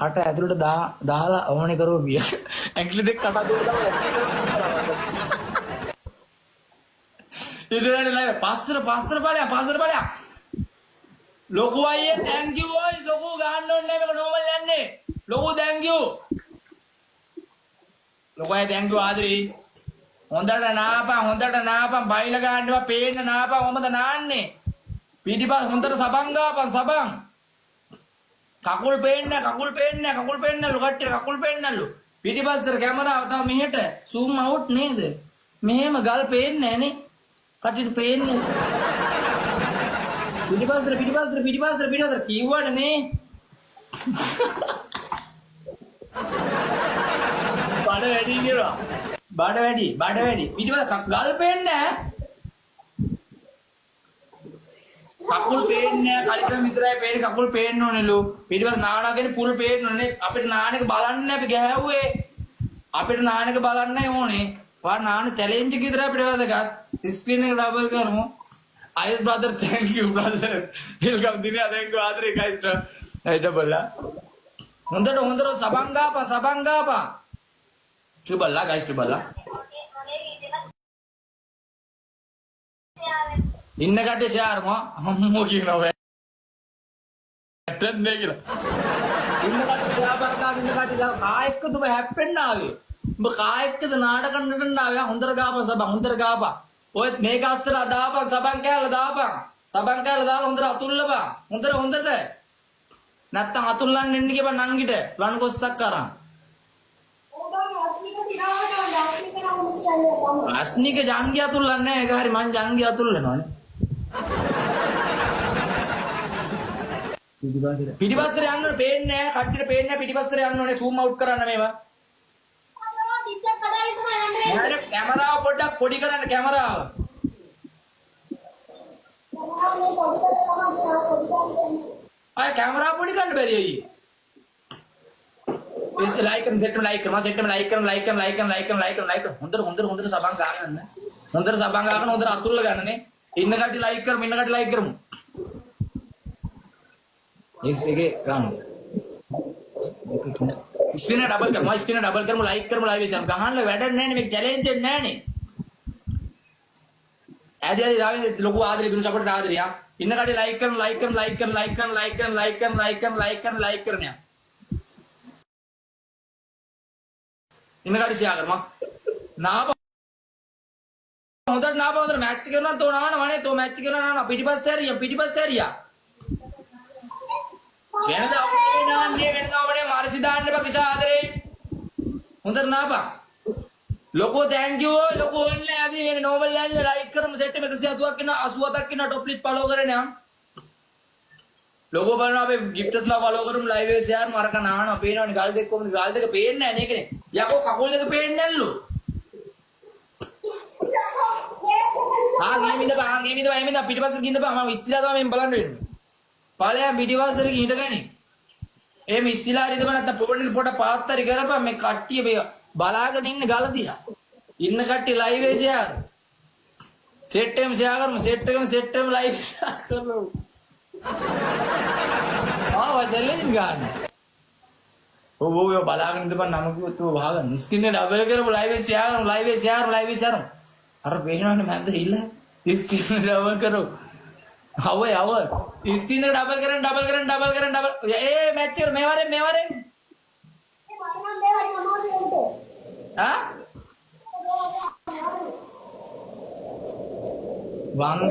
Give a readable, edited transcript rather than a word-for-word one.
කට ඇතුළට දාලා ඕනේ කරුව බිය. ඇඟිලි දෙක කට ඇතුළට දාලා ඉතින් නෑ පස්සට ඵලයක්. ලොකු අයියේ thank you ඔය ලොකු ගහන්න ඕනේ නෑ මේක normal යන්නේ. ලොකු thank you. ලොකු අයියේ thank you ආදරේ. හොඳට නාපන් බයිලා ගන්නවා පේන්න නාපන් මොමද නාන්නේ. පිටිපස් හොඳට සබන් ගාපන් සබන්. කකුල් පේන්නලු කට්ටිය කකුල් පේන්නලු. පිටිපස්සට කැමරාව තව මෙහෙට zoom out නේද? මෙහෙම ගල් පේන්නේ නැහනේ. කට්ටියට පේන්නේ. පිටිපස්සට කිව්වට නේ. බඩ වැඩි කියලා. බඩ වැඩි. පිටිපස්ස ගල් පේන්නේ නැහැ. කකුල් පේන්නේ නැහැ. කලිසම් විතරයි පේන්නේ. කකුල් පේන්න ඕනෙලු. පිටිපස්ස නානගෙන පුල් පේන්න ඕනේ. අපිට නානක බලන්න අපි ගෑවුවේ. අපිට නානක බලන්නයි ඕනේ. වා නාන චැලෙන්ජ් එක විතර අපිට වැදගත්. ස්ක්‍රීන් එක ඩබල් කරමු. Ayus brother, thank you brother. Welcome dini thank you adre guys. Aida bolla. Hondara sabanga apa. Triballa guys triballa. Inna katte share mo ammo kiyana we. Pattern ne kila. Inna katte share barka inna katte ka ekkada ඔබ හැප්පෙන්න ආවේ. ඔබ කා එක්කද නාටක නටන්න ආවේ. හොඳට ගාපන්. ඔය මේක අස්තර දාපන් සබන් කෑල්ල දාපන්. සබන් කෑල්ල දාලා හොඳට අතුල්ලපන්. හොඳට. නැත්තම් අතුල්ලන්න එන්න කියපන් නංගිට. වණ කොස්සක් කරන්. අස්නික ජංගිය අතුල්ලන්නේ නැහැ. ඒක හරි මං ජංගිය අතුල්ලනවානේ. පිටිපස්සට යන්න ඕනේ පේන්නේ නැහැ. කච්චිට පේන්නේ නැහැ. පිටිපස්සට යන්න ඕනේ. zoom out කරන්න මේවා. කැමරාව පොඩ්ඩක් පොඩි කරන්න කැමරාව. අය කැමරාව පොඩි කරන්න බැරි අයියේ. ඉස් ලයික් කරන සෙට්ටම ලයික් කරනවා හොඳට සබන් ගන්න. හොඳට අතුල්ල ගන්නනේ. ඉන්න කටි ලයික් කරමු. එකේ ගන්න. स्क्रीन डबल कर लाइक कर लाइव से गहन वेडर नहीं మీకు ఛాలెంజ్ नहीं आदि लोगों आदि गुरु सपोर्ट आदि इन काटी लाइक करने इन काटी से आगर ना उधर मैच करना तो ना माने तो मैच करना ना पीटी बस सेरिया मारसीदान पक्षा आदरे उधर ना पा लोगों थैंक यू लोगों ओनली आदि एक नोबल लाइक कर सेट में कैसे असुआ तक की ना टॉप लिस्ट फॉलो करें ना लोगों पर ना गिफ्ट ला फॉलो करूं लाइव से यार मारा का नाना पेन और गाल देख पेन नहीं के या को ककोल देख पेन नहीं लो हां गेम इंदा पीटी पास गिंदा हम इस्तिला तो हम බලන්න වෙන්නේ පාලයා පිටිවස්සර ගිහිටගනි ඒ මිස්සිලා හරි දෙම නැත්නම් පොඩ පාත්තරි කරපන් මේ කට්ටිය මේ බලාගෙන ඉන්න ගල දිහා ඉන්න කට්ටිය ලයිව් එකේ ෂෙයාර් සෙට් එකම ලයිව් ෂෙයාර් කරමු වදලෙන් ගන්න ඔව් බලාගෙන ඉඳපන් නම කිව්වොත් ඔය වහගන්න ස්ක්‍රීන් එක ඩබල් කරමු ලයිව් එකේ ෂෙයාර් අර පේනවනේ මන්ද හිල්ල ස්ක්‍රීන් එක ඩබල් කරමු आवर स्क्रीन डबल ए मैच कर मेवारे हां वांग